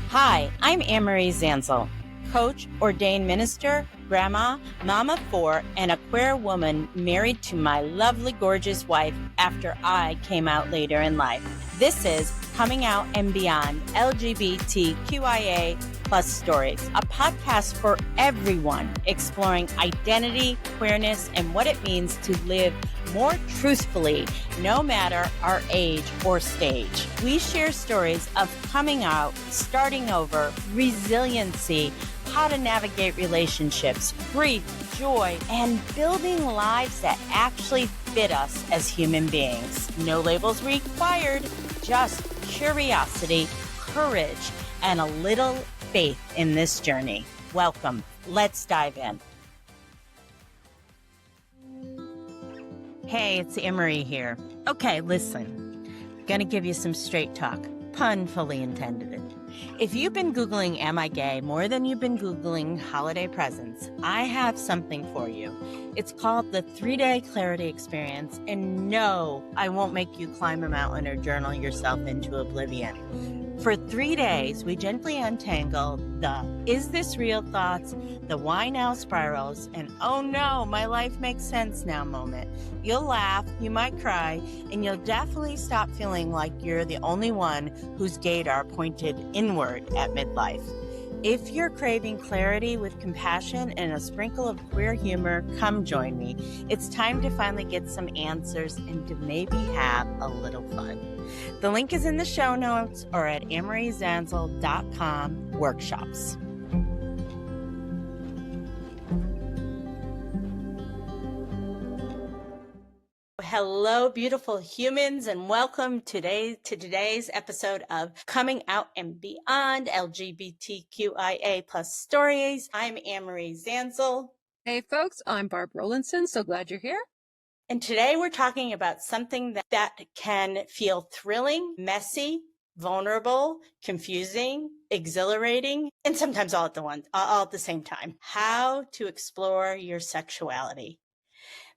Hi, I'm Anne-Marie Zanzal, coach, ordained minister, grandma, mama of four, and a queer woman married to my lovely, gorgeous wife after I came out later in life. This is Coming Out and Beyond LGBTQIA plus stories, a podcast for everyone exploring identity, queerness, and what it means to live more truthfully, no matter our age or stage. We share stories of coming out, starting over, resiliency, how to navigate relationships, grief, joy, and building lives that actually fit us as human beings. No labels required, just curiosity, courage, and a little faith in this journey. Welcome. Let's dive in. Hey, it's Anne-Marie here. Okay, listen. Gonna give you some straight talk. Pun fully intended. If you've been Googling "Am I gay" more than you've been Googling holiday presents, I have something for you. It's called the 3-Day Clarity Experience, and no, I won't make you climb a mountain or journal yourself into oblivion. For 3 days, we gently untangle the "is this real" thoughts, the "why now" spirals, and "oh no, my life makes sense now" moment. You'll laugh, you might cry, and you'll definitely stop feeling like you're the only one whose gaydar pointed inward at midlife. If you're craving clarity with compassion and a sprinkle of queer humor, come join me. It's time to finally get some answers and to maybe have a little fun. The link is in the show notes or at annemariezanzal.com workshops. Hello, beautiful humans, and welcome to today's episode of Coming Out and Beyond LGBTQIA plus stories. I'm Anne-Marie Zanzal. Hey folks, I'm Barbara Rowlandson. So glad you're here. And today we're talking about something that can feel thrilling, messy, vulnerable, confusing, exhilarating, and sometimes all at the same time. How to explore your sexuality.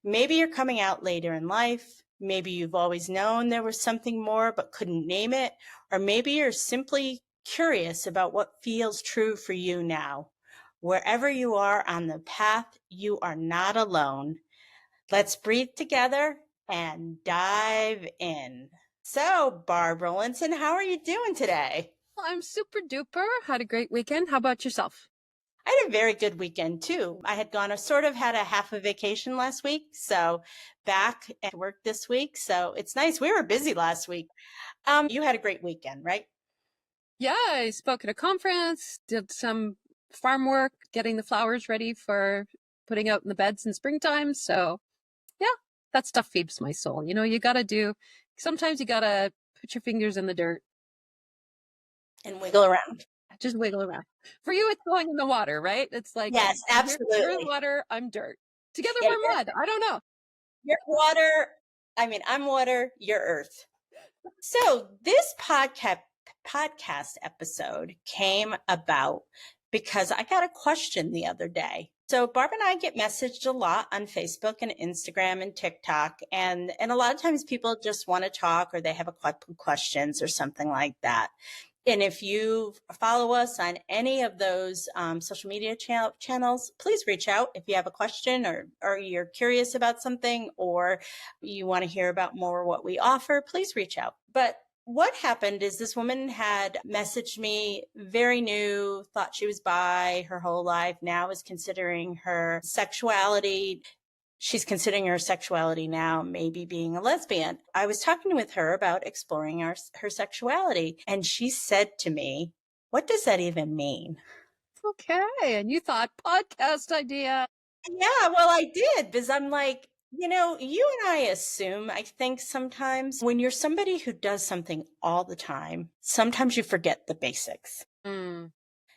Maybe you're coming out later in life. Maybe you've always known there was something more but couldn't name it. Or maybe you're simply curious about what feels true for you now. Wherever you are on the path, you are not alone. Let's breathe together and dive in. So, Barbara Rowlandson, how are you doing today? Well, I'm super duper. Had a great weekend. How about yourself? I had a very good weekend too. I had had a half a vacation last week, so back at work this week. So it's nice. We were busy last week. You had a great weekend, right? Yeah, I spoke at a conference, did some farm work, getting the flowers ready for putting out in the beds in springtime. So yeah, that stuff feeds my soul. You know, sometimes you gotta put your fingers in the dirt. And wiggle around. Just wiggle around. For you, it's going in the water, right? It's like, yes, absolutely. You're water, I'm dirt. Together we're mud. I don't know. You're water. I'm water, you're earth. So this podcast episode came about because I got a question the other day. So Barbara and I get messaged a lot on Facebook and Instagram and TikTok. And a lot of times people just want to talk or they have a couple questions or something like that. And if you follow us on any of those social media channels, please reach out if you have a question or you're curious about something or you want to hear about more what we offer, please reach out. But what happened is this woman had messaged me, very new, thought she was bi her whole life, now is considering her sexuality. She's considering her sexuality now, maybe being a lesbian. I was talking with her about exploring her sexuality, and she said to me, "What does that even mean?" Okay, and you thought podcast idea. Yeah, well, I did, because I'm like, you and I assume, I think sometimes when you're somebody who does something all the time, sometimes you forget the basics. You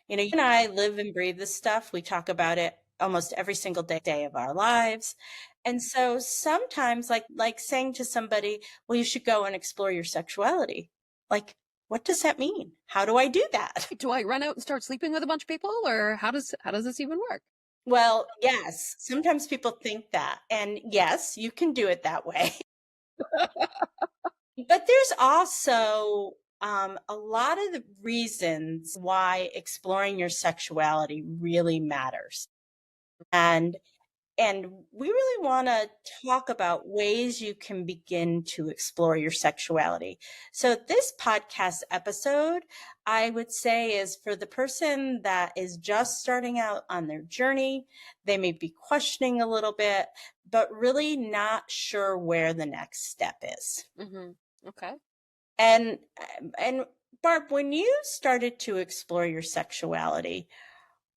and I live and breathe this stuff. We talk about it almost every single day of our lives. And so sometimes like saying to somebody, well, you should go and explore your sexuality. Like, what does that mean? How do I do that? Do I run out and start sleeping with a bunch of people, or how does this even work? Well, yes, sometimes people think that. And yes, you can do it that way. But there's also a lot of the reasons why exploring your sexuality really matters. And and we really want to talk about ways you can begin to explore your sexuality. So this podcast episode, I would say, is for the person that is just starting out on their journey. They may be questioning a little bit, but really not sure where the next step is. Mm-hmm. Okay. And and Barb, when you started to explore your sexuality,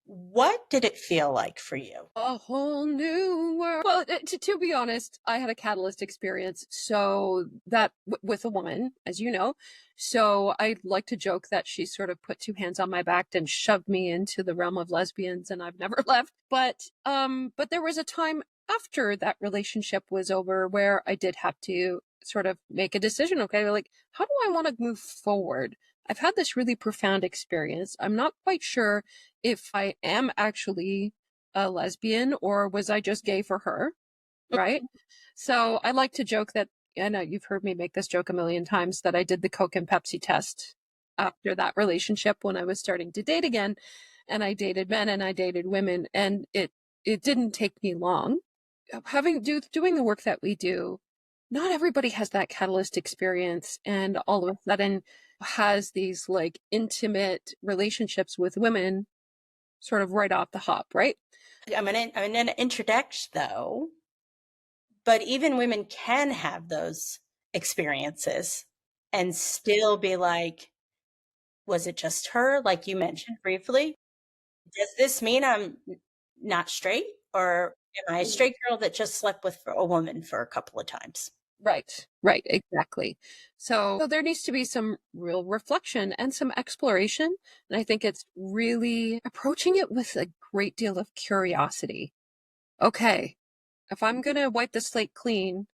what did it feel like for you? A whole new world. Well, to be honest, I had a catalyst experience, so that with a woman, as you know. So I like to joke that she sort of put two hands on my back and shoved me into the realm of lesbians, and I've never left. But there was a time after that relationship was over where I did have to sort of make a decision. Okay, like, how do I want to move forward? I've had this really profound experience. I'm not quite sure if I am actually a lesbian or was I just gay for her, right? So I like to joke that, I know you've heard me make this joke a million times, that I did the Coke and Pepsi test after that relationship when I was starting to date again, and I dated men and I dated women, and it didn't take me long. Doing the work that we do, not everybody has that catalyst experience and all of a sudden has these like intimate relationships with women sort of right off the hop, right? I'm gonna interject though, but even women can have those experiences and still be like, was it just her? Like you mentioned briefly. Does this mean I'm not straight? Or am I a straight girl that just slept with a woman for a couple of times? Right, right, exactly. So there needs to be some real reflection and some exploration. And I think it's really approaching it with a great deal of curiosity. Okay, if I'm going to wipe the slate clean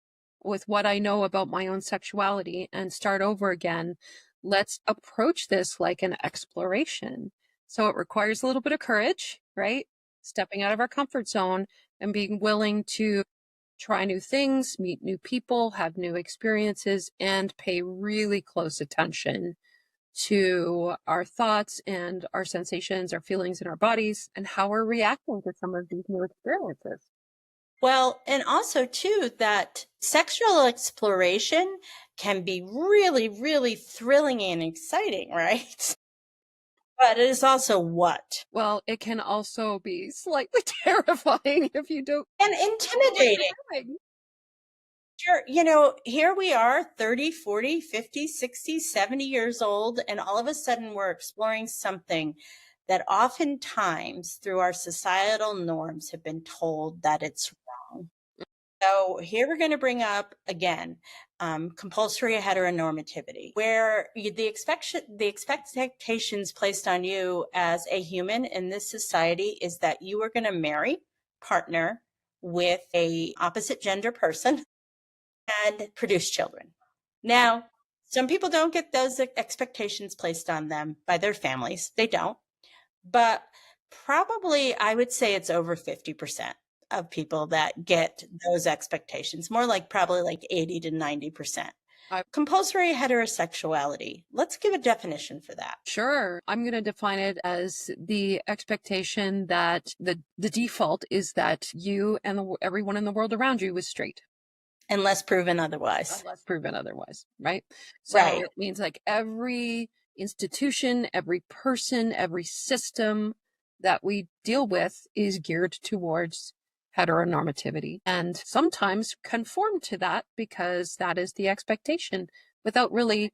with what I know about my own sexuality and start over again, let's approach this like an exploration. So it requires a little bit of courage, right? Stepping out of our comfort zone and being willing to try new things, meet new people, have new experiences, and pay really close attention to our thoughts and our sensations, our feelings in our bodies, and how we're reacting to some of these new experiences. Well, and also too, that sexual exploration can be really, really thrilling and exciting, right? But it is also what? Well, it can also be slightly terrifying if you don't And know what intimidating. you're doing. Sure, here we are 30, 40, 50, 60, 70 years old, and all of a sudden we're exploring something that oftentimes through our societal norms have been told that it's wrong. So here we're going to bring up again compulsory heteronormativity, where the expectations placed on you as a human in this society is that you are going to marry, partner with a opposite gender person and produce children. Now, some people don't get those expectations placed on them by their families. They don't. But probably I would say it's over 50% of people that get those expectations, more like probably like 80 to 90%. Compulsory heterosexuality. Let's give a definition for that. Sure. I'm going to define it as the expectation that the default is that you and everyone in the world around you is straight. Unless proven otherwise. Unless proven otherwise, right? So Right. it means like every institution, every person, every system that we deal with is geared towards heteronormativity and sometimes conform to that because that is the expectation without really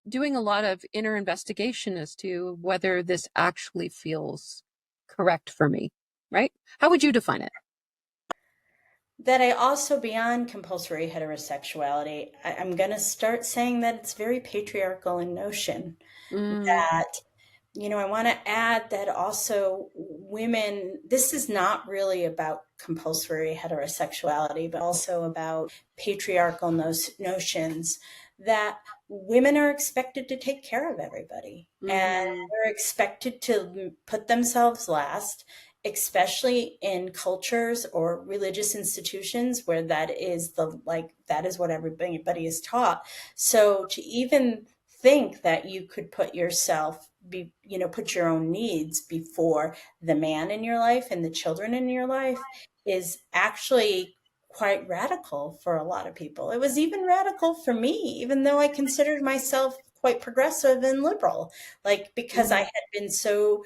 doing a lot of inner investigation as to whether this actually feels correct for me, right? How would you define it? That I also, beyond compulsory heterosexuality, I'm going to start saying that it's very patriarchal in notion. That, I want to add that also women, this is not really about compulsory heterosexuality, but also about patriarchal notions that women are expected to take care of everybody and are expected to put themselves last, especially in cultures or religious institutions where that is what everybody is taught. So to even think that you could put your own needs before the man in your life and the children in your life is actually quite radical for a lot of people. It was even radical for me, even though I considered myself quite progressive and liberal, like because I Mhm. had been so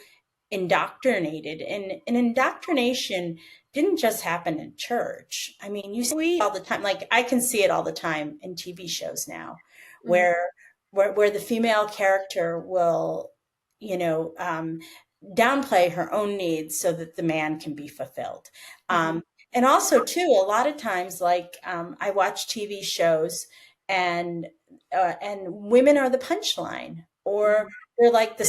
indoctrinated. And indoctrination didn't just happen in church. I mean, you see it all the time. Like I can see it all the time in TV shows now, Mhm. where the female character will, you know, downplay her own needs so that the man can be fulfilled. Mhm. And also, too, a lot of times, like I watch TV shows, and women are the punchline, or Mhm. they're like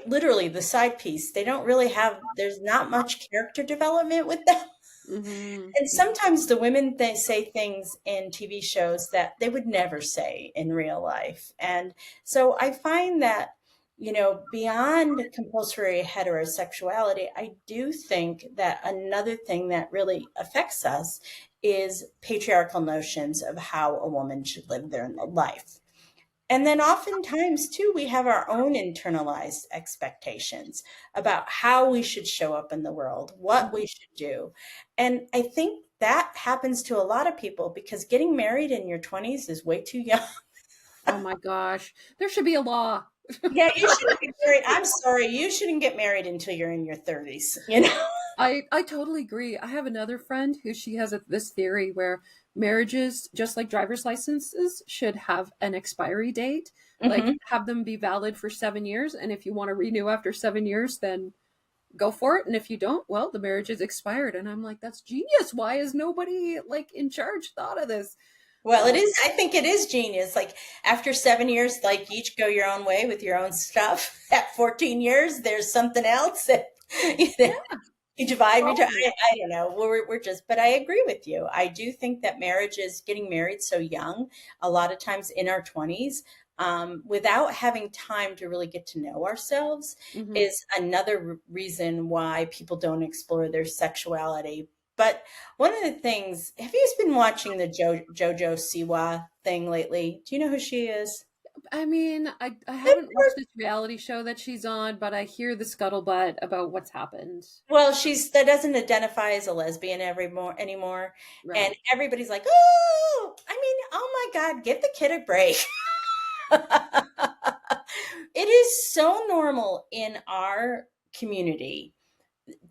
literally the side piece. They don't really have. There's not much character development with them. Mhm. And Mhm. sometimes the women they say things in TV shows that they would never say in real life. And so I find that, beyond compulsory heterosexuality, I do think that another thing that really affects us is patriarchal notions of how a woman should live their life. And then oftentimes, too, we have our own internalized expectations about how we should show up in the world, what Mhm. we should do. And I think that happens to a lot of people because getting married in your 20s is way too young. Oh my gosh. There should be a law. Yeah, you shouldn't get married. I'm sorry, you shouldn't get married until you're in your 30s, you know? I totally agree. I have another friend who she has this theory where marriages, just like driver's licenses, should have an expiry date. Like Hmm. have them be valid for 7 years, and if you want to renew after 7 years, then go for it. And if you don't, well, the marriage is expired. And I'm like, that's genius. Why is nobody like in charge thought of this? Well, it Um, is, I think it is genius. Like after 7 years, like you each go your own way with your own stuff. At 14 years, there's something else that, you know, yeah, you divide, totally. I don't know. We're just, but I agree with you. I do think that marriage is getting married so young, a lot of times in our 20s, without having time to really get to know ourselves, Hmm. is another reason why people don't explore their sexuality. But one of the things, have you been watching the JoJo Siwa thing lately? Do you know who she is? I mean, I haven't watched this reality show that she's on, but I hear the scuttlebutt about what's happened. Well, she's that doesn't identify as a lesbian anymore, and Right. everybody's like, "Oh, I mean, oh my God, give the kid a break." It is so normal in our community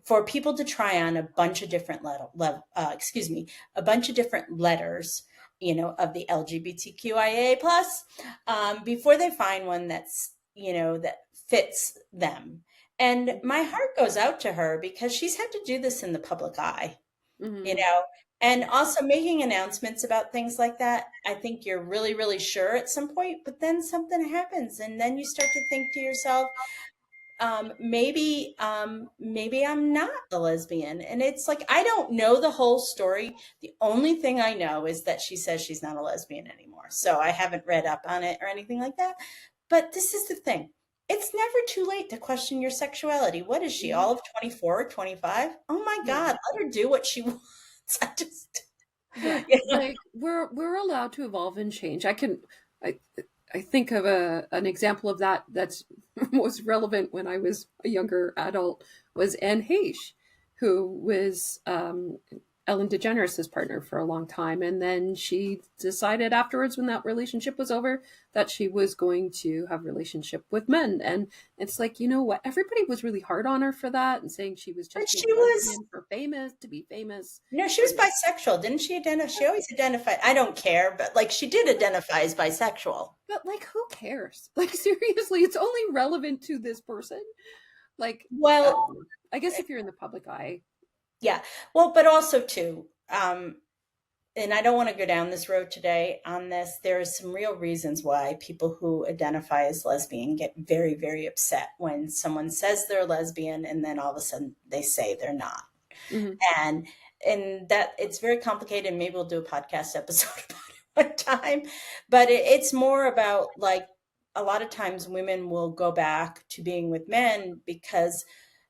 for people to try on a bunch of different a bunch of different letters, of the LGBTQIA plus, before they find one that fits them. And my heart goes out to her because she's had to do this in the public eye, you Mm-hmm. know, and also making announcements about things like that. I think you're really, really sure at some point, but then something happens, and then you start to think to yourself, maybe I'm not a lesbian. And it's like, I don't know the whole story. The only thing I know is that she says she's not a lesbian anymore. So I haven't read up on it or anything like that. But this is the thing. It's never too late to question your sexuality. What is she, Hmm. all of 24 or 25? Oh my Yeah. God, let her do what she wants. I just, Yeah. yeah. Like we're allowed to evolve and change. I I think of an example of that that's most relevant when I was a younger adult was Anne Heche, who was Ellen DeGeneres' partner for a long time. And then she decided afterwards, when that relationship was over, that she was going to have a relationship with men. And it's like, you know what? Everybody was really hard on her for that and saying she was But just being she a was, lesbian for famous to be famous. she was And bisexual. Didn't she identify? She always identified, I don't care, but like she did identify as bisexual. but like, who cares? Like, seriously, it's only relevant to this person. Like, I Well, don't know. I guess if you're in the public eye. yeah. Well, but also too, and I don't want to go down this road today on this. There are some real reasons why people who identify as lesbian get very, very upset when someone says they're lesbian and then all of a sudden they say they're not. Hmm. And that it's very complicated. Maybe we'll do a podcast episode about it one time. But it's more about like a lot of times women will go back to being with men because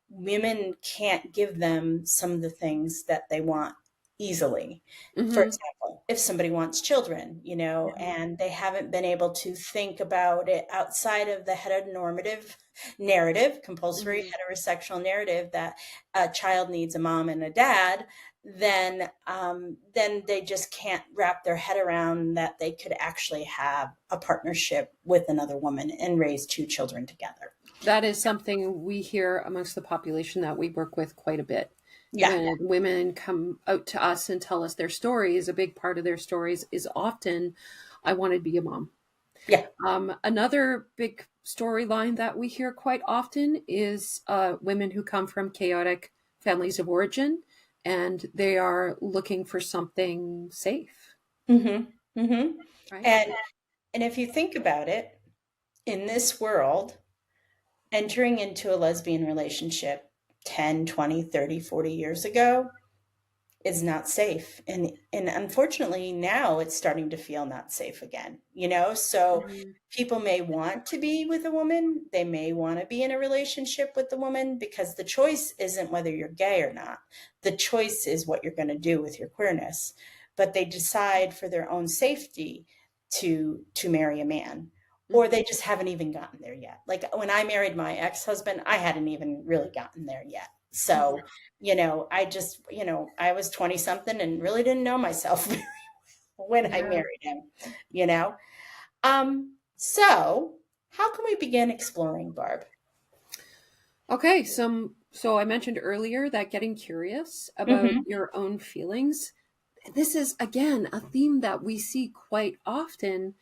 women can't give them some of the things that they want easily. For Mm-hmm. example, if somebody wants children, and they haven't been able to think about it outside of the heteronormative narrative, compulsory Mm-hmm. heterosexual narrative that a child needs a mom and a dad, then they just can't wrap their head around that they could actually have a partnership with another woman and raise two children together. That is something we hear amongst the population that we work with quite a bit. Yeah. When women come out to us and tell us their stories, a big part of their stories is often, I want to be a mom. Yeah. Another big storyline that we hear quite often is women who come from chaotic families of origin and they are looking for something safe, Mm-hmm. Mm-hmm. right? And if you think about it, in this world, entering into a lesbian relationship 10, 20, 30, 40 years ago is not safe. And unfortunately now it's starting to feel not safe again, so Mm-hmm. people may want to be with a woman, they may want to be in a relationship with the woman, because the choice isn't whether you're gay or not. The choice is what you're going to do with your queerness. But they decide for their own safety to marry a man, or they just haven't even gotten there yet. Like when I married my ex-husband, I hadn't even really gotten there yet. So I was 20 something and really didn't know myself when I Yeah. married him, you know? So how can we begin exploring, Barb? Okay, so I mentioned earlier that getting curious about Mm-hmm. your own feelings. This is again a theme that we see quite often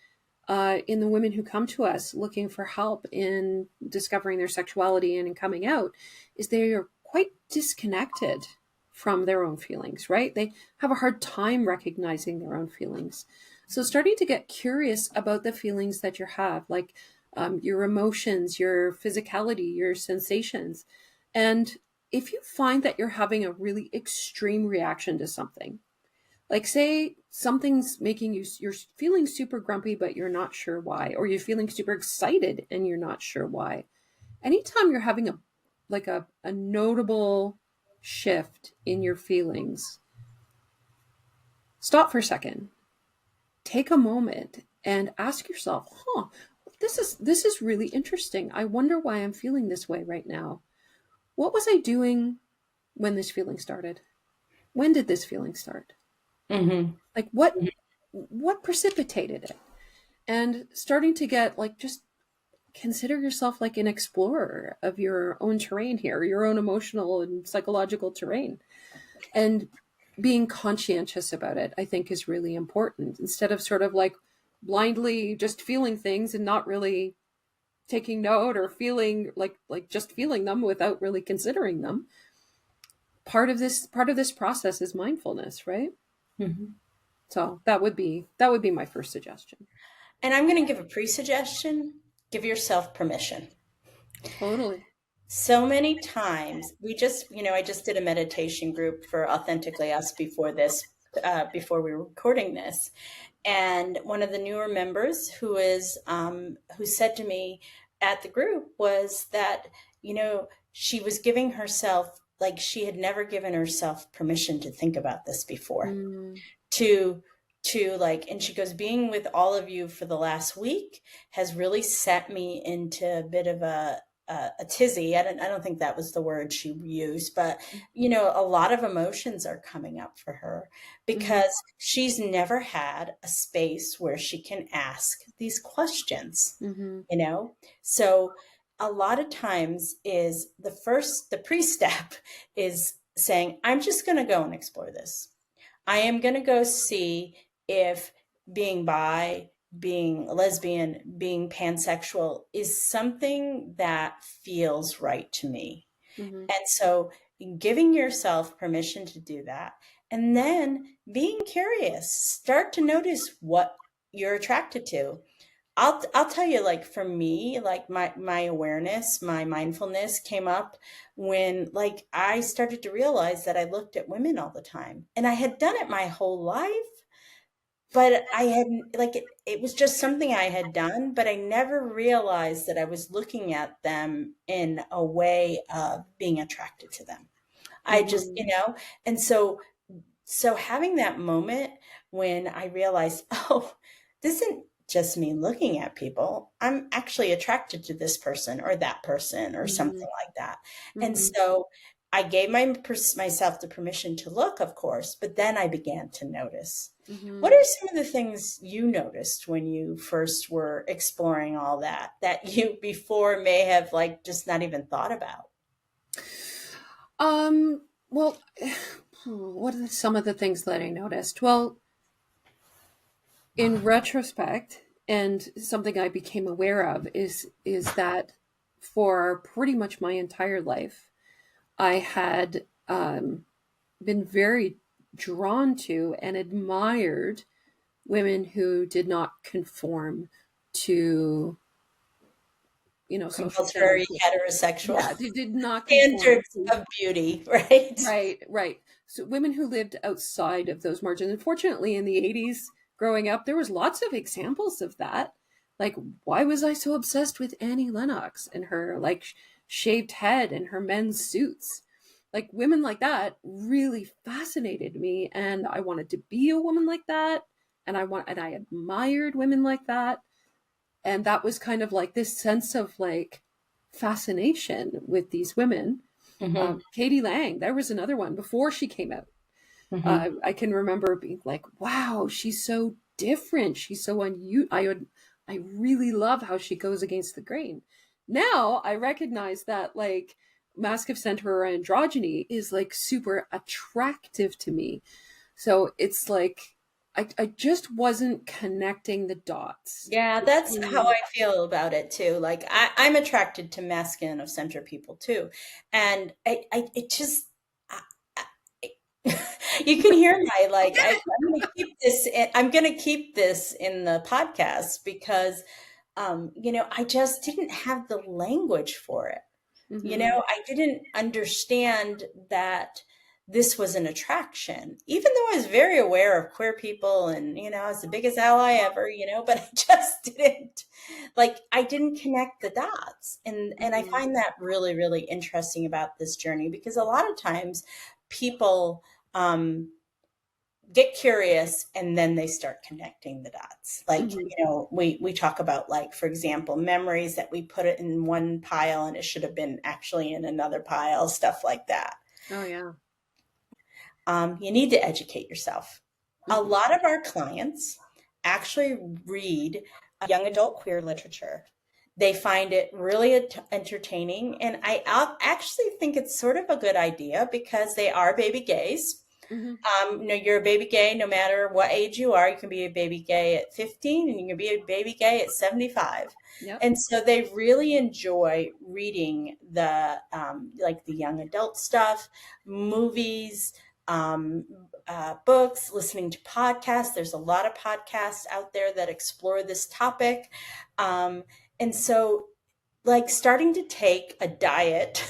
in the women who come to us looking for help in discovering their sexuality and in coming out, is they are quite disconnected from their own feelings, right? They have a hard time recognizing their own feelings. So starting to get curious about the feelings that you have, like your emotions, your physicality, your sensations. And if you find that you're having a really extreme reaction to something, like say something's making you're feeling super grumpy, but you're not sure why, or you're feeling super excited and you're not sure why. Anytime you're having a notable shift in your feelings, stop for a second, take a moment and ask yourself, this is really interesting. I wonder why I'm feeling this way right now. What was I doing when this feeling started? When did this feeling start? Mm-hmm. Like what precipitated it? And starting to get like, just consider yourself like an explorer of your own terrain here, your own emotional and psychological terrain. And being conscientious about it, I think, is really important, instead of sort of like blindly just feeling things and not really taking note, or feeling like just feeling them without really considering them. Part of this process is mindfulness, right? Mm-hmm. So that would be my first suggestion. And I'm going to give a pre-suggestion. Give yourself permission. Totally. So many times I just did a meditation group for Authentically Us before we were recording this. And one of the newer members who said to me at the group was that, she was giving herself, like she had never given herself permission to think about this before, Mm, to like, and she goes, being with all of you for the last week has really set me into a bit of a tizzy. I don't think that was the word she used, but a lot of emotions are coming up for her mm-hmm, because she's never had a space where she can ask these questions, mm-hmm, so a lot of times is the pre-step is saying, I'm just going to go and explore this. I am going to go see if being bi, being lesbian, being pansexual is something that feels right to me. mm-hmm, And so giving yourself permission to do that, and then being curious, start to notice what you're attracted to. I'll tell you, like for me, like my awareness, my mindfulness came up when like I started to realize that I looked at women all the time, and I had done it my whole life, but I had like it was just something I had done, but I never realized that I was looking at them in a way of being attracted to them. I just, Mm-hmm. and so having that moment when I realized, oh, this isn't just me looking at people. I'm actually attracted to this person or that person or Mm-hmm. something like that. And Mm-hmm. so I gave myself the permission to look, of course, but then I began to notice. What Mm-hmm. are some of the things you noticed when you first were exploring all that you before may have like just not even thought about? Well, what are some of the things that I noticed? Well, in retrospect, and something I became aware of is that for pretty much my entire life, I had been very drawn to and admired women who did not conform to, social Compulsory standards. heterosexual Yeah, they did not conform standards to. of beauty, right? Right, right. So women who lived outside of those margins. Unfortunately, in the 80s, growing up, there was lots of examples of that. Like, why was I so obsessed with Annie Lennox and her like shaved head and her men's suits? Like women like that really fascinated me, and I wanted to be a woman like that, and I admired women like that, and that was kind of like this sense of like fascination with these women. Hmm. Katie Lang, there was another one before she came out. Hmm. I can remember being like, "Wow, she's so different. She's so I really love how she goes against the grain." Now I recognize that like Mask of Center or androgyny is like super attractive to me. So it's like I just wasn't connecting the dots Yeah, that's how between. I feel about it too. Like I'm attracted to masculine of center people too, and it just I, you can hear my like I'm going to keep this. I'm going to keep this in the podcast because I just didn't have the language for it. Mm-hmm, I didn't understand that this was an attraction, even though I was very aware of queer people and, I was the biggest ally ever, but I just didn't I didn't connect the dots. And I mm-hmm, find that really, really interesting about this journey because a lot of times people um, get curious and then they start connecting the dots. mm-hmm. We talk about, like, for example, memories that we put it in one pile and it should have been actually in another pile, stuff like that. Oh yeah. You need to educate yourself. A Mm-hmm, lot of our clients actually read young adult queer literature. They find it really entertaining, and actually think it's sort of a good idea because they are baby gays. mm-hmm. You're a baby gay no matter what age you are. You can be a baby gay at 15 and you can be a baby gay at 75. Yep. And so they really enjoy reading the young adult stuff, movies, books, listening to podcasts. There's a lot of podcasts out there that explore this topic. Um, and so like starting to take a diet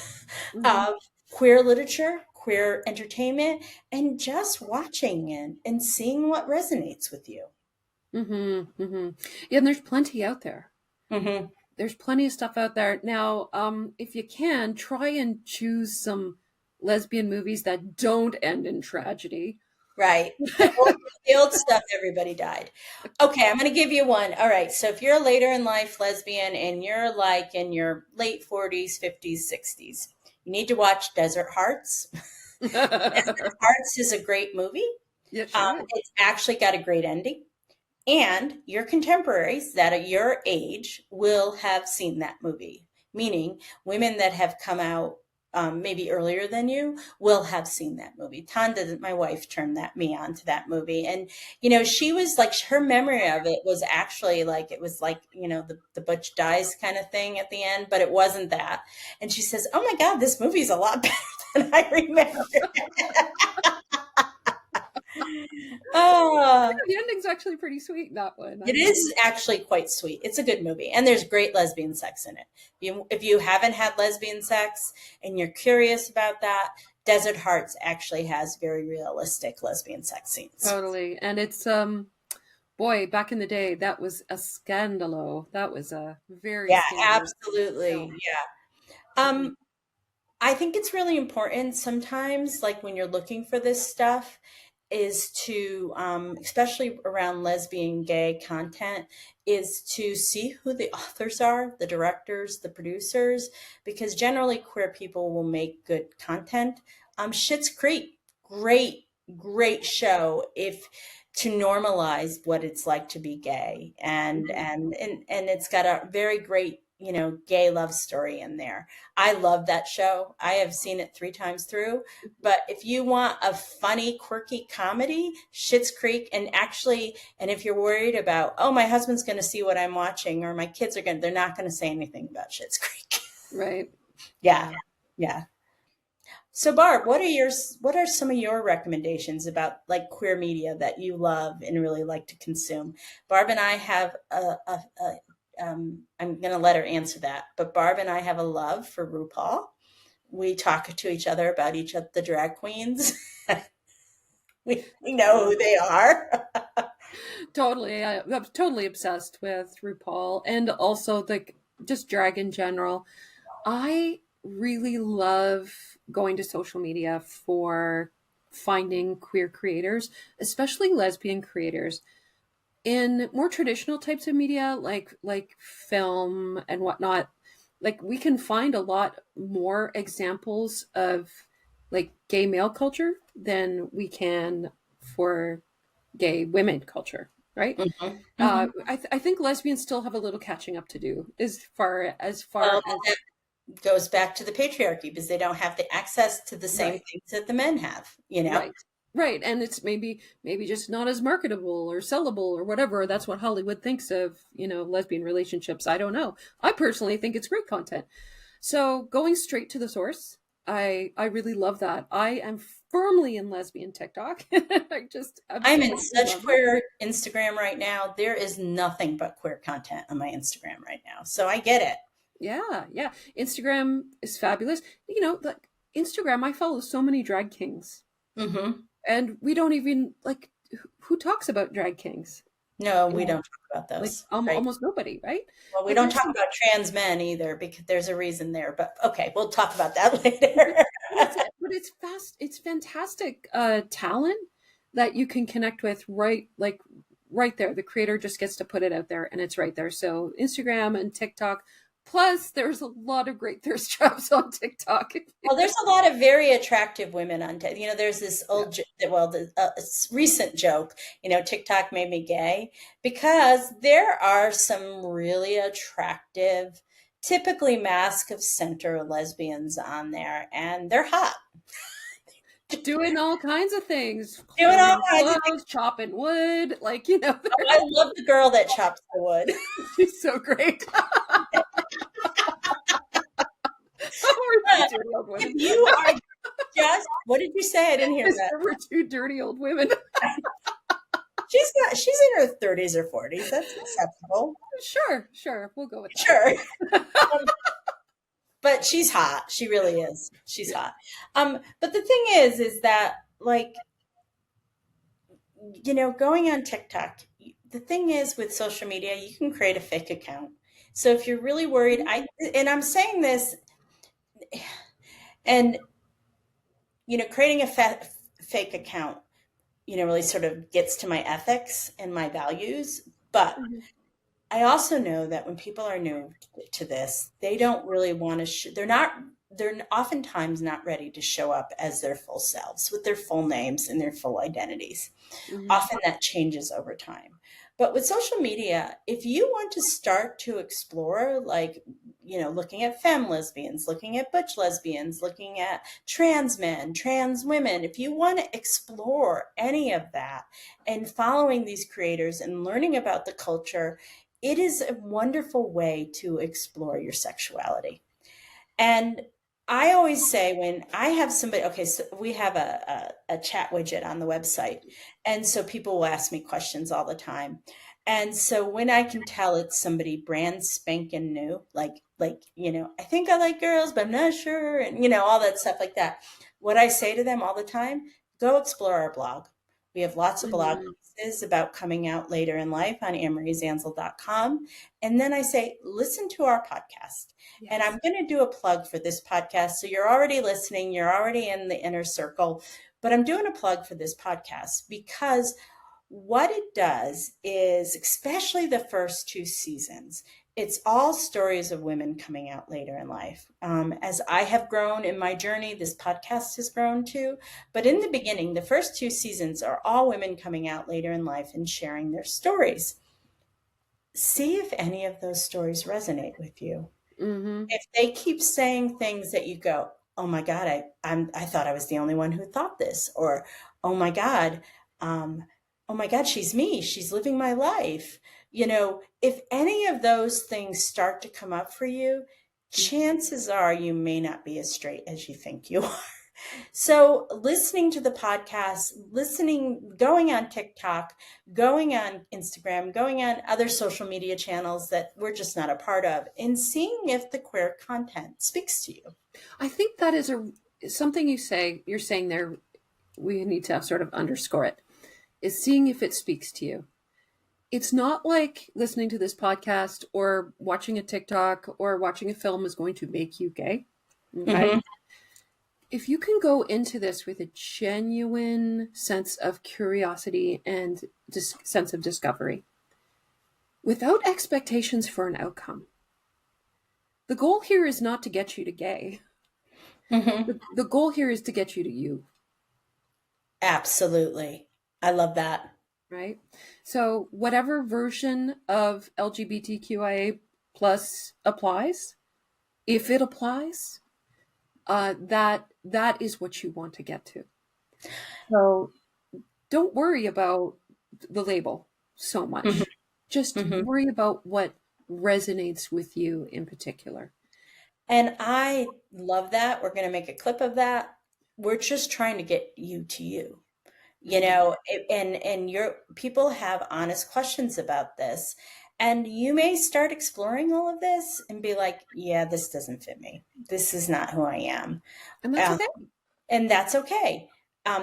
Mm-hmm. of queer literature, queer entertainment, and just watching and seeing what resonates with you. Mm-hmm. Mm-hmm. Yeah, and there's plenty out there. Hmm. There's plenty of stuff out there. Now, if you can, try and choose some lesbian movies that don't end in tragedy. Right. The old stuff, everybody died. Okay, I'm going to give you one. All right. So if you're a later in life lesbian and you're like in your late 40s, 50s, 60s, you need to watch Desert Hearts. Desert Hearts is a great movie. Yeah, sure is. It's actually got a great ending. And your contemporaries that are your age will have seen that movie, meaning women that have come out maybe earlier than you will have seen that movie. Tanda, my wife, turned me on to that movie. And, she was like, her memory of it was actually like, it was like, the Butch dies kind of thing at the end, but it wasn't that. And she says, oh my God, this movie's a lot better than I remember. Oh, The ending's actually pretty sweet, that one. it is actually quite sweet. It's a good movie, and there's great lesbian sex in it. If you haven't had lesbian sex and you're curious about that, Desert Hearts actually has very realistic lesbian sex scenes. Totally. And it's Boy, back in the day, that was a scandalo. That was a very Yeah, scandalous absolutely. film. Yeah. Mhm. I think it's really important sometimes, like when you're looking for this stuff, is to, especially around lesbian gay content, is to see who the authors are, the directors, the producers, because generally queer people will make good content. Schitt's Creek, great, great show if to normalize what it's like to be gay, Mhm. and it's got a very great, gay love story in there. I love that show. I have seen it 3 times through. But if you want a funny, quirky comedy, Schitt's Creek, and if you're worried about, oh, my husband's going to see what I'm watching, or my kids they're not going to say anything about Schitt's Creek. Right. Yeah, Yeah. yeah. So, Barb, what are some of your recommendations about like queer media that you love and really like to consume? Barb and I have I'm going to let her answer that, but Barb and I have a love for RuPaul. We talk to each other about each of the drag queens. We know who they are. Totally. I'm totally obsessed with RuPaul and also just drag in general. I really love going to social media for finding queer creators, especially lesbian creators. In more traditional types of media like film and whatnot, like we can find a lot more examples of like gay male culture than we can for gay women culture, right? Mhm, mhm. I think lesbians still have a little catching up to do as Well, far as that goes back to the patriarchy because they don't have the access to the same right. things that the men have, you know? Right. Right. And it's maybe just not as marketable or sellable or whatever. That's what Hollywood thinks of, lesbian relationships. I don't know. I personally think it's great content. So going straight to the source, I really love that. I am firmly in lesbian TikTok. I just I'm in absolutely such love it. queer Instagram right now. There is nothing but queer content on my Instagram right now. So I get it. Yeah, yeah. Instagram is fabulous. Like Instagram, I follow so many drag kings. Hmm. And we don't even like who talks about drag kings? No, we Yeah, don't talk about like those, right? almost nobody, right? Well, we But don't there's talk some, about trans men either because there's a reason there. But okay, we'll talk about that later. but it's fast. It's fantastic talent that you can connect with right there. The creator just gets to put it out there, and it's right there. So Instagram and TikTok. Plus, there's a lot of great thirst traps on TikTok. Well, there's a lot of very attractive women on TikTok. There's this Yeah. recent joke, TikTok made me gay because there are some really attractive, typically mask of center lesbians on there, and they're hot. Doing all kinds of things, Doing all ironing kinds of things. clothes, chopping wood, I love the girl that chops the wood. she's so great. We're two dirty old If women. you are what did you say? I didn't hear I that. said we're two dirty old women. She's in her 30s or 40s. That's acceptable. Sure, sure, we'll go with that. Sure. But she's hot. She really is. She's Yeah. hot. But the thing is that like, going on TikTok, the thing is with social media, you can create a fake account. So if you're really worried, and I'm saying this, and creating a fake account, really sort of gets to my ethics and my values. But Mhm, I also know that when people are new to this, they don't really want to, they're oftentimes not ready to show up as their full selves with their full names and their full identities. mhm, Often that changes over time. But with social media, if you want to start to explore, like, looking at femme lesbians, looking at butch lesbians, looking at trans men, trans women, if you want to explore any of that and following these creators and learning about the culture, it is a wonderful way to explore your sexuality. And I always say when I have somebody, okay, so we have a chat widget on the website. And so people will ask me questions all the time. And so when I can tell it's somebody brand spanking new, I think I like girls, but I'm not sure, and all that stuff like that. What I say to them all the time, go explore our blog. We have lots of blog Mhm. pieces about coming out later in life on AnneMarieZanzal.com. And then I say, listen to our podcast. And Yes. I'm going to do a plug for this podcast. So you're already listening, you're already in the inner circle, but I'm doing a plug for this podcast because what it does is, especially the first two seasons, it's all stories of women coming out later in life. As I have grown in my journey, this podcast has grown too. But in the beginning, the first two seasons are all women coming out later in life and sharing their stories. See if any of those stories resonate with you. Mm-hmm. If they keep saying things that you go, oh my God, I thought I was the only one who thought this, or oh my God, um, oh my God, she's me, she's living my life. If any of those things start to come up for you, chances are you may not be as straight as you think you are. So listening to the podcast, going on TikTok, going on Instagram, going on other social media channels that we're just not a part of, and seeing if the queer content speaks to you. I think that is something you're saying there, we need to sort of underscore it, is seeing if it speaks to you. It's not like listening to this podcast or watching a TikTok or watching a film is going to make you gay. Okay. Mm-hmm. If you can go into this with a genuine sense of curiosity and sense of discovery without expectations for an outcome, the goal here is not to get you to gay. Mm-hmm. The goal here is to get you to you. Absolutely. I love that. Right? So whatever version of LGBTQIA plus applies, if it applies, that is what you want to get to. So don't worry about the label so Mm-hmm. much. Just Mm-hmm. worry about what resonates with you in particular. And I love that. We're going to make a clip of that. We're just trying to get you to you. And your people have honest questions about this, and you may start exploring all of this and be like, yeah, this doesn't fit me, this is not who I am. And that's um, okay. and that's okay.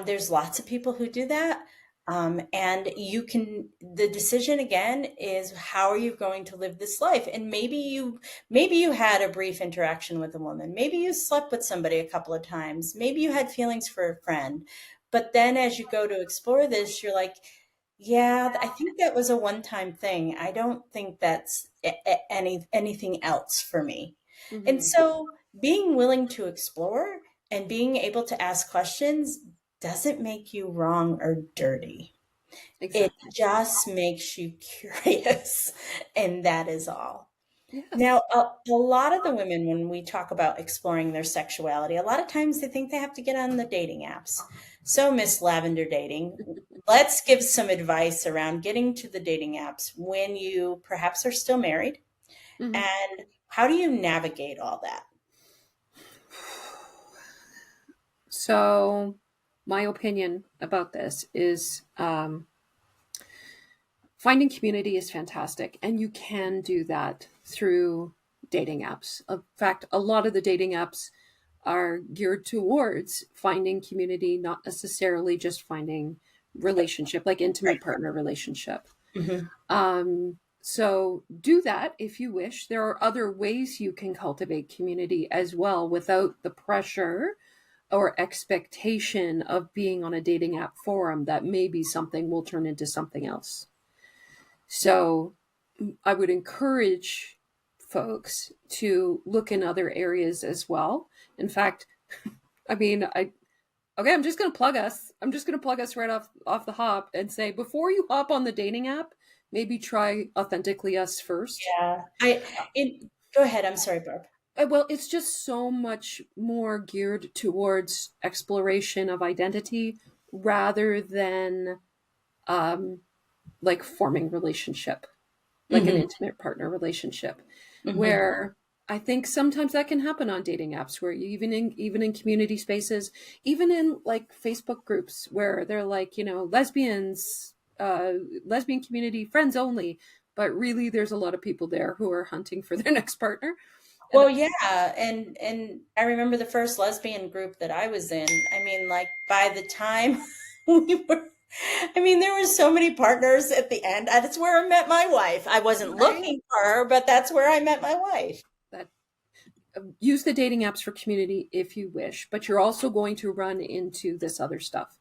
There's lots of people who do that. And the decision again is, how are you going to live this life? And maybe you had a brief interaction with a woman, maybe you slept with somebody a couple of times, maybe you had feelings for a friend, but then as you go to explore this, you're like, yeah, I think that was a one-time thing. I don't think that's anything else for me. And Mm-hmm. so being willing to explore and being able to ask questions doesn't make you wrong or dirty. It Exactly. just makes you curious. And that is all. Yes. Now, a lot of the women, when we talk about exploring their sexuality, a lot of times they think they have to get on the dating apps. So, Miss Lavender Dating, let's give some advice around getting to the dating apps when you perhaps are still married. Mm-hmm. And how do you navigate all that? So, my opinion about this is finding community is fantastic, and you can do that through dating apps. In fact, a lot of the dating apps are geared towards finding community, not necessarily just finding relationship, like intimate partner relationship. Mm-hmm. So do that if you wish. There are other ways you can cultivate community as well without the pressure or expectation of being on a dating app forum that maybe something will turn into something else. So I would encourage folks to look in other areas as well. In fact, I'm just going to plug us. I'm just going to plug us right off the hop and say, before you hop on the dating app, maybe try Authentically Us first. Yeah. Go ahead. I'm sorry, Barb. Well, it's just so much more geared towards exploration of identity rather than like forming relationship, like an Mm-hmm. intimate partner relationship, Mm-hmm. where I think sometimes that can happen on dating apps where you even in community spaces, even in like Facebook groups where they're like, lesbians, lesbian community friends only, but really there's a lot of people there who are hunting for their next partner. And Well, yeah, and I remember the first lesbian group that I was in. I mean, like by the time we were I mean, there were so many partners at the end. That's where I met my wife. I wasn't Right? looking for her, but that's where I met my wife. That use the dating apps for community if you wish, but you're also going to run into this other stuff.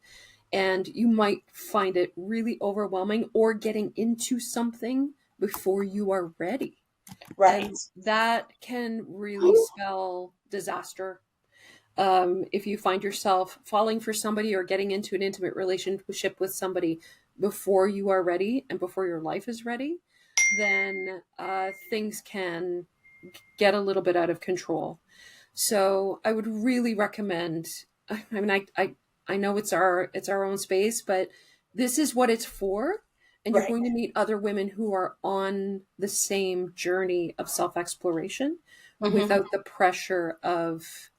And you might find it really overwhelming or getting into something before you are ready. Right. And that can really spell disaster. If you find yourself falling for somebody or getting into an intimate relationship with somebody before you are ready and before your life is ready, then things can get a little bit out of control. So I would really recommend. I mean, I know it's our own space, but this is what it's for, and you're Right. going to meet other women who are on the same journey of self exploration Hmm. without the pressure of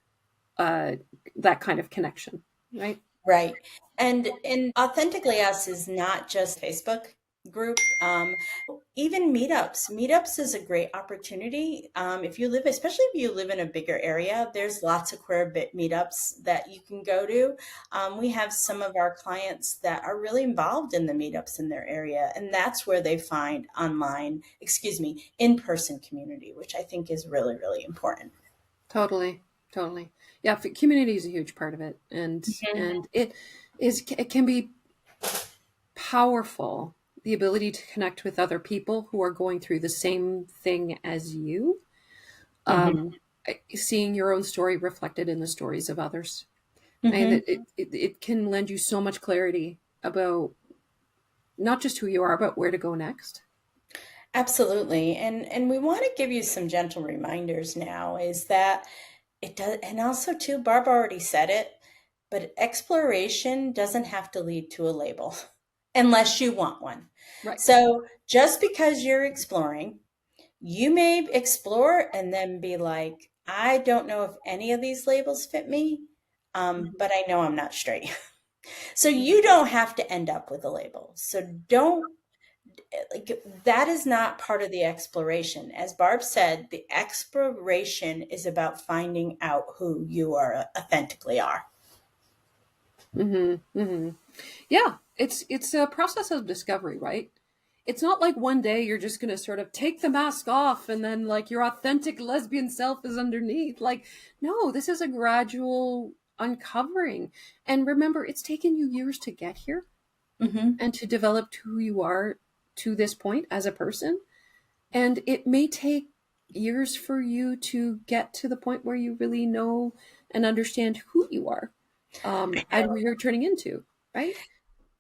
uh, that kind of connection, right? Right. And Authentically Us is not just Facebook group. Even meetups. Meetups is a great opportunity. If you live, especially if you live in a bigger area, there's lots of queer bit meetups that you can go to. We have some of our clients that are really involved in the meetups in their area, and that's where they find in-person community, which I think is really, really important. Totally, totally. Yeah, community is a huge part of it, and Mhm. it can be powerful, the ability to connect with other people who are going through the same thing as you, Mhm. um, seeing your own story reflected in the stories of others. And Mhm. it can lend you so much clarity about not just who you are, but where to go next. Absolutely. And we want to give you some gentle reminders now is that it does, and also too, Barb already said it, but exploration doesn't have to lead to a label unless you want one. Right. So just because you're exploring, you may explore and then be like, I don't know if any of these labels fit me, Mhm. but I know I'm not straight. So Mhm. you don't have to end up with a label. So don't like that is not part of the exploration. As Barb said, the exploration is about finding out who you are authentically are. Mm-hmm. Mm-hmm. Yeah, it's a process of discovery, right? It's not like one day you're just gonna sort of take the mask off and then like your authentic lesbian self is underneath. Like, no, this is a gradual uncovering. And remember, it's taken you years to get here Hmm. and to develop who you are to this point as a person. And it may take years for you to get to the point where you really know and understand who you are, and who you're turning into, right?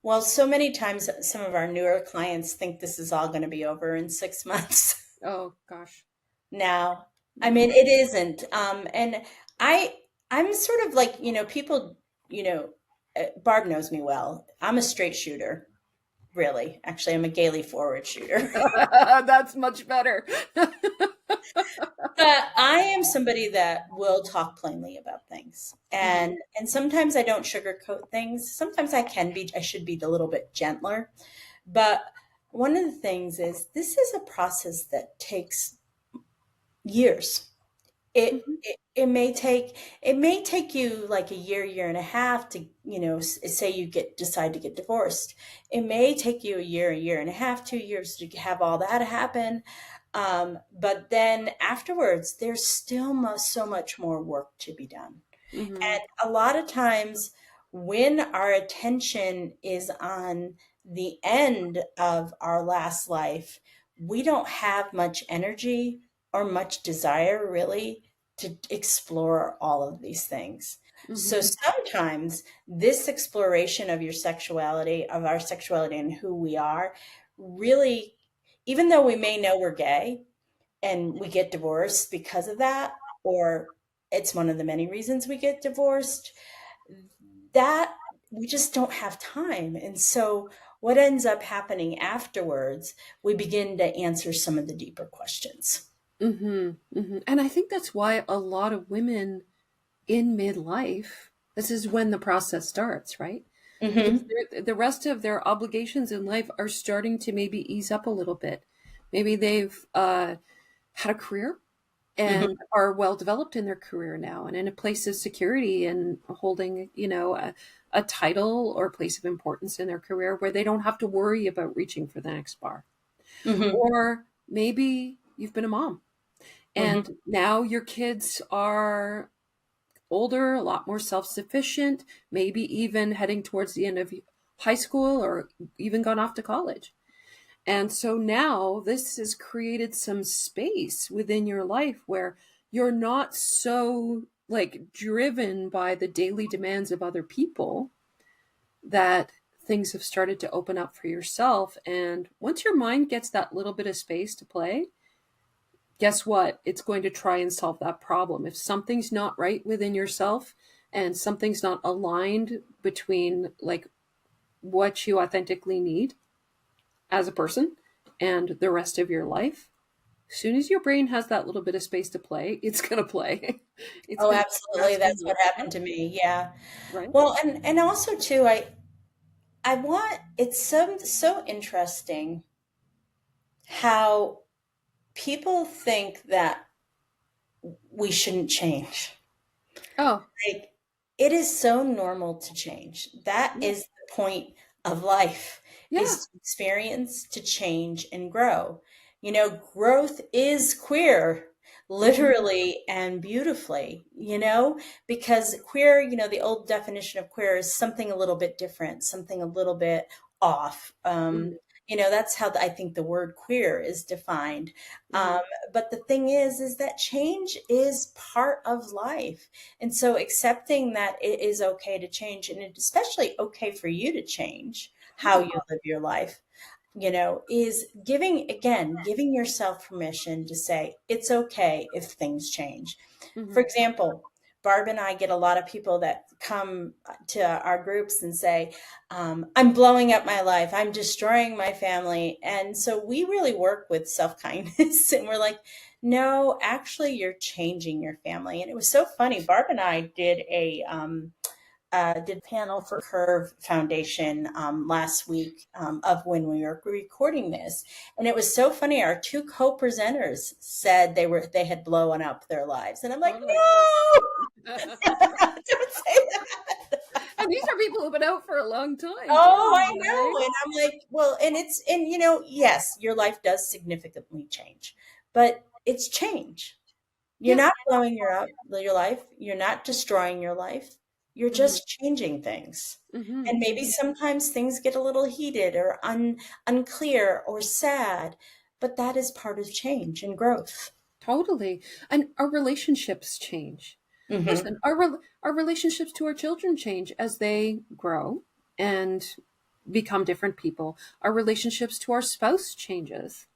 Well, so many times some of our newer clients think this is all going to be over in 6 months. Oh gosh. Now, I No. mean, it isn't. And I, I'm sort of like, people, Barb knows me well. I'm a straight shooter, really. Actually, I'm a gaily forward shooter. That's much better. But I am somebody that will talk plainly about things. Hmm. And sometimes I don't sugarcoat things. Sometimes I should be a little bit gentler. But one of the things is this is a process that takes years. Hmm. It may take you like a year and a half to, say you decide to get divorced. It may take you a year and a half, 2 years to have all that happen. But then afterwards, there's still so much more work to be done. Hmm. And a lot of times, when our attention is on the end of our last life, we don't have much energy or much desire really to explore all of these things. So Hmm. sometimes this exploration of of our sexuality and who we are, really, even though we may know we're gay, and we get divorced because of that, or it's one of the many reasons we get divorced, that we just don't have time. And so what ends up happening afterwards, we begin to answer some of the deeper questions. Hmm. Hmm. And I think that's why a lot of women in midlife, this is when the process starts, right? Because Hmm. the rest of their obligations in life are starting to maybe ease up a little bit. Maybe they've had a career Hmm. and are well developed in their career now and in a place of security and holding, a title or place of importance in their career where they don't have to worry about reaching for the next bar. Mm-hmm. Or maybe you've been a mom Mm-hmm. and now your kids are older, a lot more self-sufficient, maybe even heading towards the end of high school or even gone off to college. And so now this has created some space within your life where you're not so like driven by the daily demands of other people, that things have started to open up for yourself. And once your mind gets that little bit of space to play, guess what? It's going to try and solve that problem. If something's not right within yourself and something's not aligned between like what you authentically need as a person and the rest of your life, as soon as your brain has that little bit of space to play, it's going to play. It's Oh, going to absolutely. grasp That's you, what happened to me. Yeah. right? Well, and also too, I want, it's so interesting how people think that we shouldn't change. Oh, Like, it is so normal to change. That yeah. is the point of life, Yeah. is to experience, to change and grow. Growth is queer, Hmm. literally and beautifully, because queer, the old definition of queer is something a little bit different, something a little bit off. Hmm. That's how I think the word queer is defined. Hmm. But the thing is that change is part of life. And so accepting that it is okay to change, and it's especially okay for you to change how Yeah. you live your life, is giving yourself permission to say it's okay if things change. For Hmm. example, Barb and I get a lot of people that come to our groups and say, I'm blowing up my life, I'm destroying my family. And so we really work with self kindness and we're like, no, actually, you're changing your family. And it was so funny. Barb and I did a panel for Curve Foundation last week of when we were recording this, and it was so funny. Our two co-presenters said they had blown up their lives, and I'm like, Totally. no, And don't say that. these are people who've been out for a long time Oh, too, I right? know, and I'm like, well, and yes, your life does significantly change, but it's change. You're Yeah. not blowing your life. You're not destroying your life. You're Hmm. just changing things. Hmm. And maybe sometimes things get a little heated or unclear or sad, but that is part of change and growth. Totally. And our relationships change. Mm-hmm. Listen, our relationships to our children change as they grow and become different people. Our relationships to our spouse changes.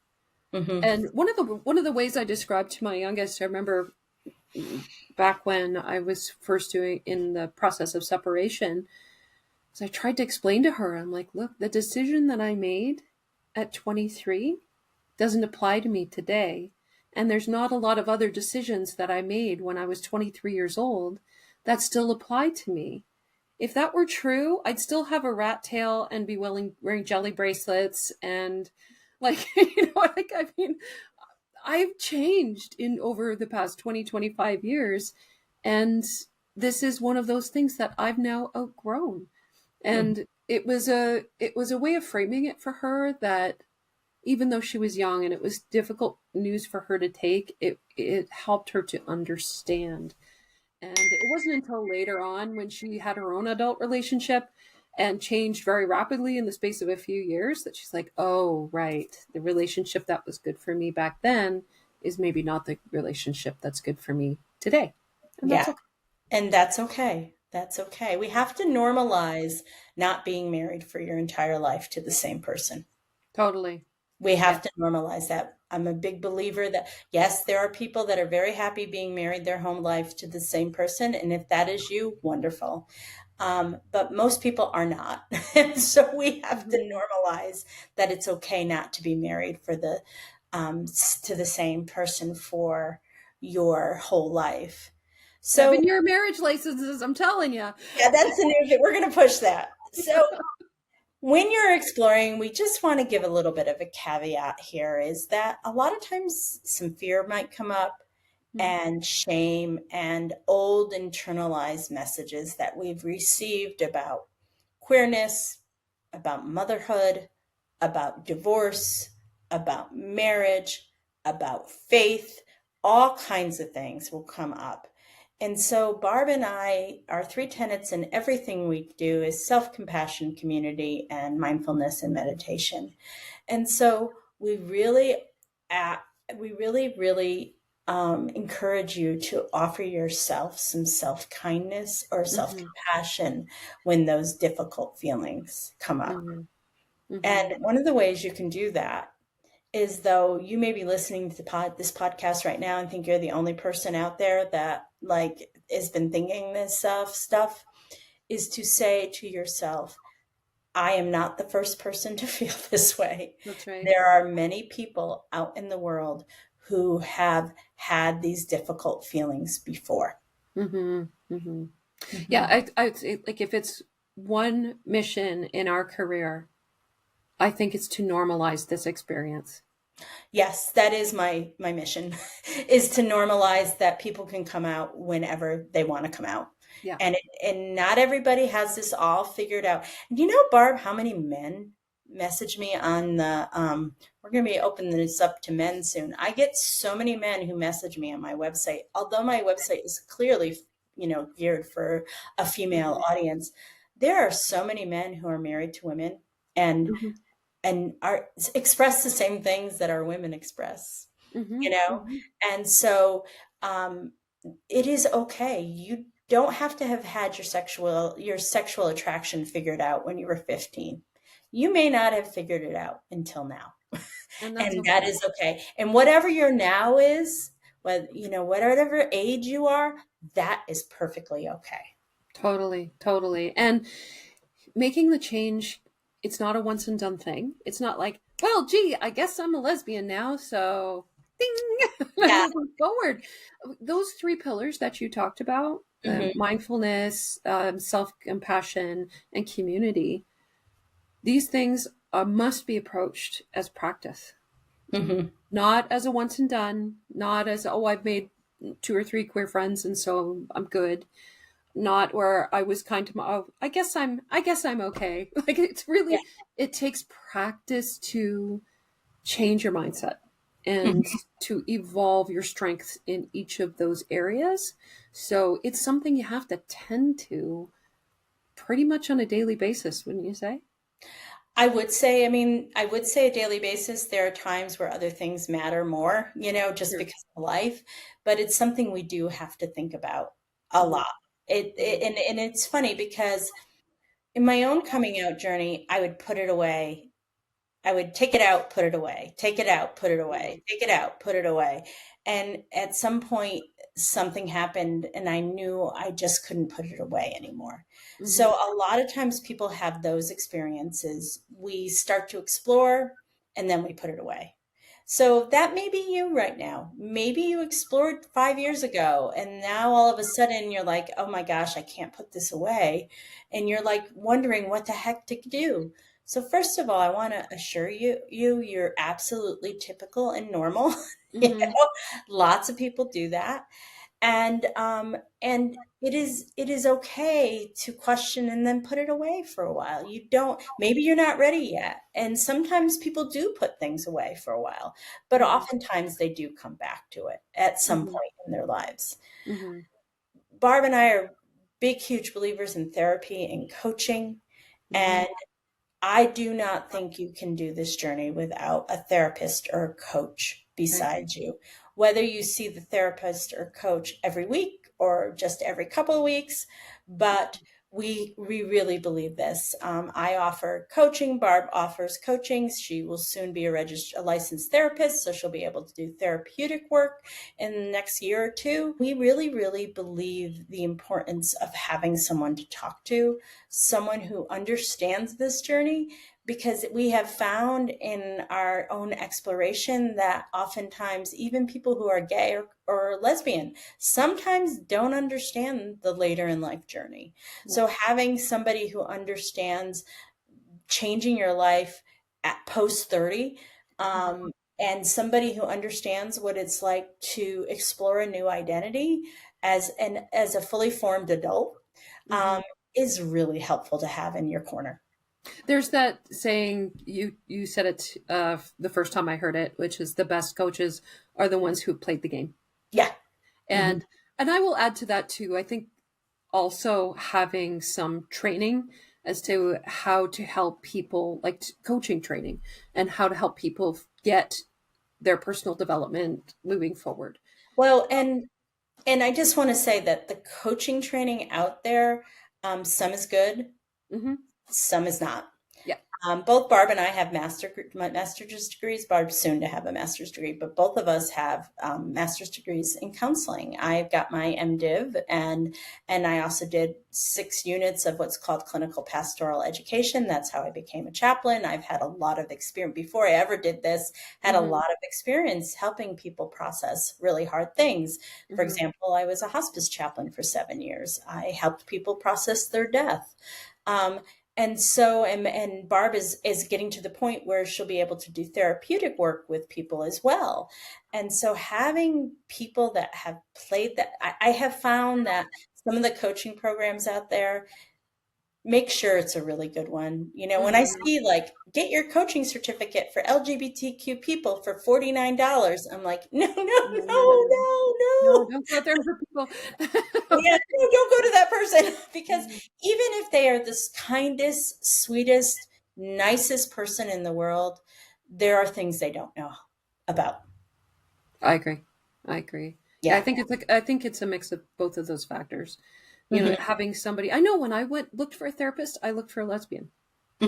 Mm-hmm. And one of the ways I described to my youngest, I remember back when I was first doing in the process of separation, is I tried to explain to her, I'm like, look, the decision that I made at 23 doesn't apply to me today. And there's not a lot of other decisions that I made when I was 23 years old that still apply to me. If that were true, I'd still have a rat tail and be wearing jelly bracelets and like, like, I mean, I've changed in over the past 20, 25 years. And this is one of those things that I've now outgrown. And it was a way of framing it for her that even though she was young and it was difficult news for her to take, it helped her to understand. And it wasn't until later on when she had her own adult relationship and changed very rapidly in the space of a few years that she's like, oh, right, the relationship that was good for me back then is maybe not the relationship that's good for me today. And that's Yeah. okay. And that's okay. That's okay. We have to normalize not being married for your entire life to the same person. Totally. We Yeah. have to normalize that. I'm a big believer that, yes, there are people that are very happy being married their whole life to the same person. And if that is you, wonderful. But most people are not. And so we have to Mhm. normalize that it's okay not to be married to the same person for your whole life. So 7-year marriage licenses, I'm telling you. yeah, that's the new, we're going to push that. So when you're exploring, we just want to give a little bit of a caveat here, is that a lot of times some fear might come up. and shame and old internalized messages that we've received about queerness, about motherhood, about divorce, about marriage, about faith, all kinds of things will come up. And so, Barb and I, our three tenets in everything we do is self compassion, community, and mindfulness and meditation. And so, we really, uh, we really encourage you to offer yourself some self kindness or self compassion when those difficult feelings come up. And one of the ways you can do that is, though you may be listening to this podcast right now and think you're the only person out there that like has been thinking this stuff, is to say to yourself, I am not the first person to feel this way. That's right. There are many people out in the world who have had these difficult feelings before. Yeah, I would say, like, if it's one mission in our career, I think it's to normalize this experience. Yes, that is my mission, is to normalize that people can come out whenever they want to come out. Yeah. And not everybody has this all figured out. And you know, Barb, how many men message me on the we're going to be opening this up to men soon. I get so many men who message me on my website, although my website is clearly, geared for a female audience. There are so many men who are married to women and are express the same things that our women express, and so it is okay. You don't have to have had your sexual attraction figured out when you were 15. You may not have figured it out until now, And and okay. that is okay. And whatever your now is, whatever age you are, that is perfectly okay. Totally. And making the change, it's not a once and done thing. It's not like, well, gee, I guess I'm a lesbian now, so ding, Yeah. moving forward. Those three pillars that you talked about, mindfulness, self-compassion, and community, these things must be approached as practice. Not as a once and done, not as, oh, I've made 2 or 3 queer friends and so I'm good. Not where I was kind of, oh, I guess I'm okay. Like, it's really, it takes practice to change your mindset and to evolve your strengths in each of those areas. So it's something you have to tend to pretty much on a daily basis, wouldn't you say? I would say a daily basis. There are times where other things matter more, just Sure. because of life, but it's something we do have to think about a lot. And it's funny because in my own coming out journey, I would put it away. I would take it out, put it away, take it out, put it away, take it out, put it away. And at some point, something happened and I knew I just couldn't put it away anymore. So a lot of times people have those experiences. We start to explore and then we put it away. So that may be you right now. Maybe you explored 5 years ago and now all of a sudden you're like, oh my gosh, I can't put this away. And you're like wondering what the heck to do. So first of all, I want to assure you're absolutely typical and normal. Lots of people do that, and it is okay to question and then put it away for a while. Maybe you're not ready yet, and sometimes people do put things away for a while, but oftentimes they do come back to it at some point in their lives. Barb and I are big, huge believers in therapy and coaching, and I do not think you can do this journey without a therapist or a coach beside you. Whether you see the therapist or coach every week or just every couple of weeks, but we really believe this. I offer coaching. Barb offers coaching. She will soon be a licensed therapist, so she'll be able to do therapeutic work in the next year or two. We really, really believe the importance of having someone to talk to, someone who understands this journey, because we have found in our own exploration that oftentimes even people who are gay or lesbian sometimes don't understand the later in life journey. So having somebody who understands changing your life at post 30 and somebody who understands what it's like to explore a new identity as a fully formed adult, Mm-hmm. um, is really helpful to have in your corner. There's that saying, you said it the first time I heard it, which is the best coaches are the ones who played the game. Yeah. Hmm. And I will add to that too. I think also having some training as to how to help people, like coaching training, and how to help people get their personal development moving forward. Well, and I just want to say that the coaching training out there, some is good, Hmm. some is not. Yeah. Both Barb and I have master's degrees. Barb's soon to have a master's degree, but both of us have master's degrees in counseling. I've got my MDiv, and I also did 6 units of what's called clinical pastoral education. That's how I became a chaplain. I've had a lot of experience before I ever did this. Had a Hmm. lot of experience helping people process really hard things. For Hmm. example, I was a hospice chaplain for 7 years. I helped people process their death. Um, and Barb is getting to the point where she'll be able to do therapeutic work with people as well. And so having people that have played that, I have found that some of the coaching programs out there, make sure it's a really good one. You know, when I Hmm. see like get your coaching certificate for LGBTQ people for $49, I'm like, no, no, No, no, no, no, no, no, no! no. Don't go there for people. Yeah, no, don't go to that person because Mhm. even if they are the kindest, sweetest, nicest person in the world, there are things they don't know about. I agree. I agree. Yeah, I Yeah. think it's like, I think it's a mix of both of those factors. You know, Hmm. having somebody. I know when I went looked for a therapist, I looked for a lesbian,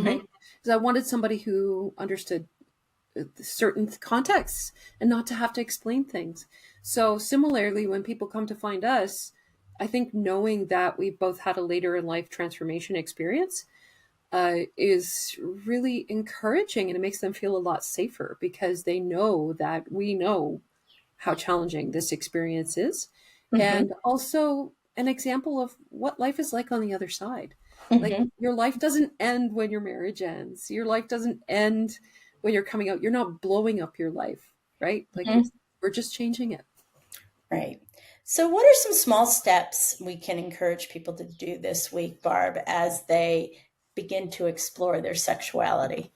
right? Hmm. Because I wanted somebody who understood certain contexts and not to have to explain things. So similarly, when people come to find us, I think knowing that we both had a later in life transformation experience is really encouraging, and it makes them feel a lot safer because they know that we know how challenging this experience is, Hmm. and also an example of what life is like on the other side. Like, Hmm. your life doesn't end when your marriage ends. Your life doesn't end when you're coming out. You're not blowing up your life, right? Like, Hmm. it's we're just changing it. Right. So, what are some small steps we can encourage people to do this week, Barb, as they begin to explore their sexuality?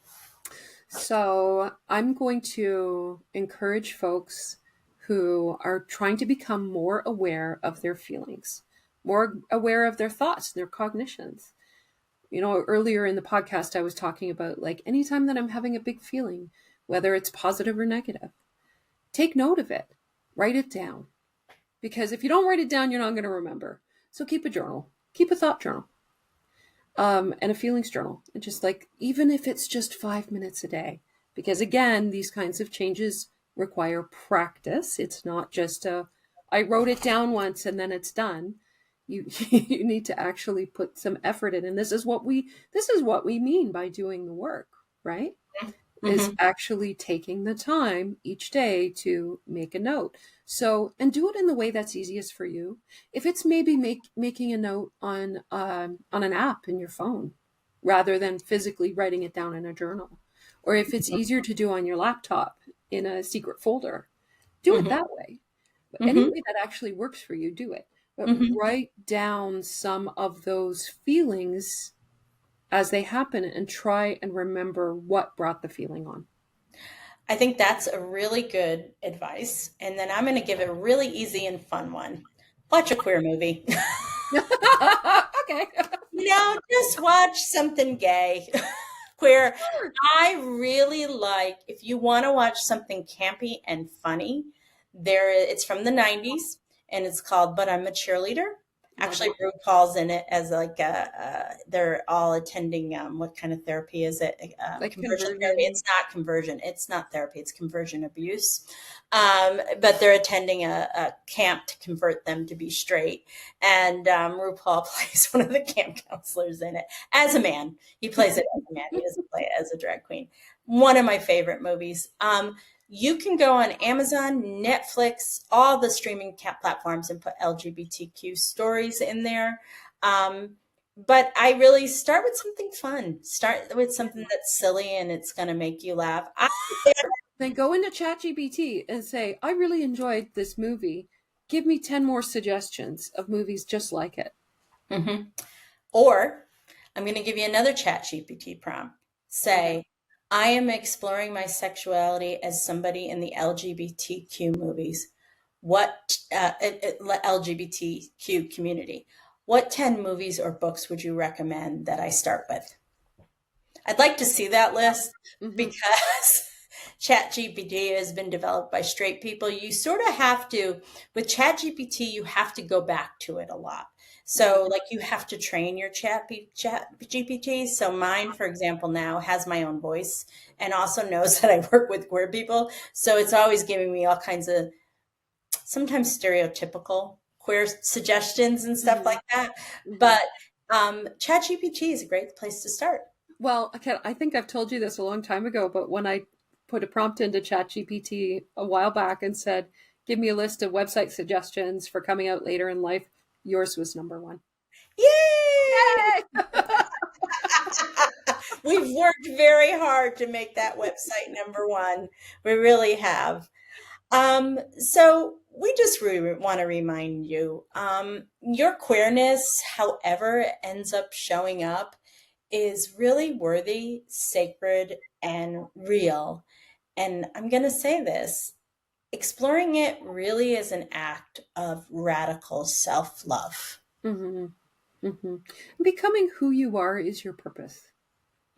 So, I'm going to encourage folks who are trying to become more aware of their feelings, more aware of their thoughts, their cognitions. You know, earlier in the podcast, I was talking about like anytime that I'm having a big feeling, whether it's positive or negative, take note of it, write it down. Because if you don't write it down, you're not going to remember. So keep a journal, keep a thought journal, and a feelings journal. And just like, even if it's just 5 minutes a day, because again, these kinds of changes require practice. It's not just I wrote it down once and then it's done. You need to actually put some effort in. And this is what we mean by doing the work, right? Is Hmm. actually taking the time each day to make a note. So, and do it in the way that's easiest for you. If it's maybe making a note on an app in your phone rather than physically writing it down in a journal, or if it's easier to do on your laptop in a secret folder, do it Hmm. that way. But any Hmm. way that actually works for you, do it. But Hmm. write down some of those feelings as they happen and try and remember what brought the feeling on. I think that's a really good advice. And then I'm going to give a really easy and fun one. Watch a queer movie. Okay. Just watch something gay, queer. Sure. I really like, if you want to watch something campy and funny, it's from the 90s and it's called But I'm a Cheerleader. Love Actually, it. RuPaul's in it as like they're all attending, what kind of therapy is it? Like Conversion therapy. conversion. It's not conversion. It's not therapy. It's conversion abuse. But they're attending a camp to convert them to be straight. And RuPaul plays one of the camp counselors in it as a man. He plays it as a man. He doesn't play it as a drag queen. One of my favorite movies. You can go on Amazon, Netflix, all the streaming platforms and put LGBTQ stories in there. But I really start with something fun. Start with something that's silly and it's going to make you laugh. then go into ChatGPT and say, I really enjoyed this movie. Give me 10 more suggestions of movies just like it. Mm-hmm. Or I'm going to give you another ChatGPT prompt. Say, I am exploring my sexuality as somebody in the LGBTQ movies. What LGBTQ community? What 10 movies or books would you recommend that I start with? I'd like to see that list because ChatGPT has been developed by straight people. You sort of have to, with ChatGPT, you have to go back to it a lot. So like you have to train your ChatGPT. So mine, for example, now has my own voice and also knows that I work with queer people. So it's always giving me all kinds of sometimes stereotypical queer suggestions and stuff like that. But ChatGPT is a great place to start. Well, I think I've told you this a long time ago, but when I put a prompt into ChatGPT a while back and said, give me a list of website suggestions for coming out later in life, yours was number one. Yay! We've worked very hard to make that website number one. We really have. So we just really want to remind you, your queerness, however it ends up showing up, is really worthy, sacred, and real. And I'm going to say this, exploring it really is an act of radical self-love. Becoming who you are is your purpose.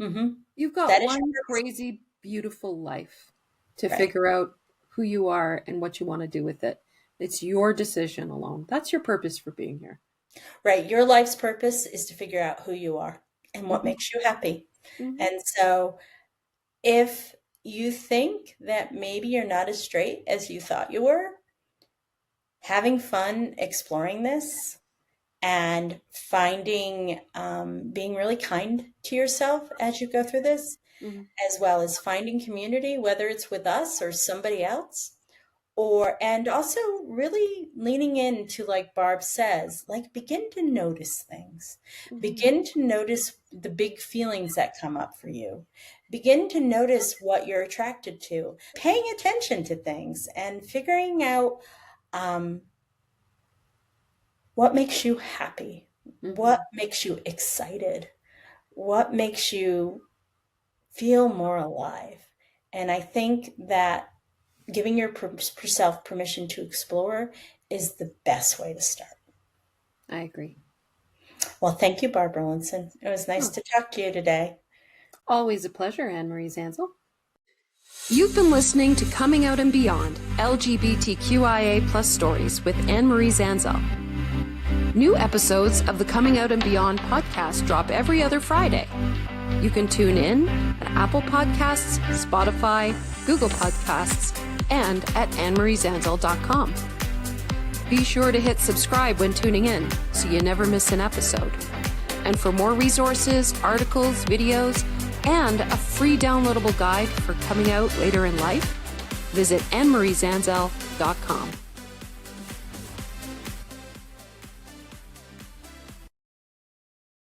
You've got one crazy, beautiful life to figure out who you are and what you want to do with it. It's your decision alone. That's your purpose for being here. Right. Your life's purpose is to figure out who you are and what makes you happy. And so if you think that maybe you're not as straight as you thought you were, having fun exploring this and finding, being really kind to yourself as you go through this, as well as finding community, whether it's with us or somebody else, and also really leaning into, like Barb says, like begin to notice things, begin to notice the big feelings that come up for you, begin to notice what you're attracted to, paying attention to things and figuring out what makes you happy, what makes you excited, what makes you feel more alive. And I think that giving yourself permission to explore is the best way to start. I agree. Well, thank you, Barbara Rowlandson. It was nice to talk to you today. Always a pleasure, Anne-Marie Zanzal. You've been listening to Coming Out and Beyond, LGBTQIA plus stories with Anne-Marie Zanzal. New episodes of the Coming Out and Beyond podcast drop every other Friday. You can tune in at Apple Podcasts, Spotify, Google Podcasts, and at annemariezanzal.com. Be sure to hit subscribe when tuning in so you never miss an episode. And for more resources, articles, videos, and a free downloadable guide for coming out later in life, visit annemariezanzal.com.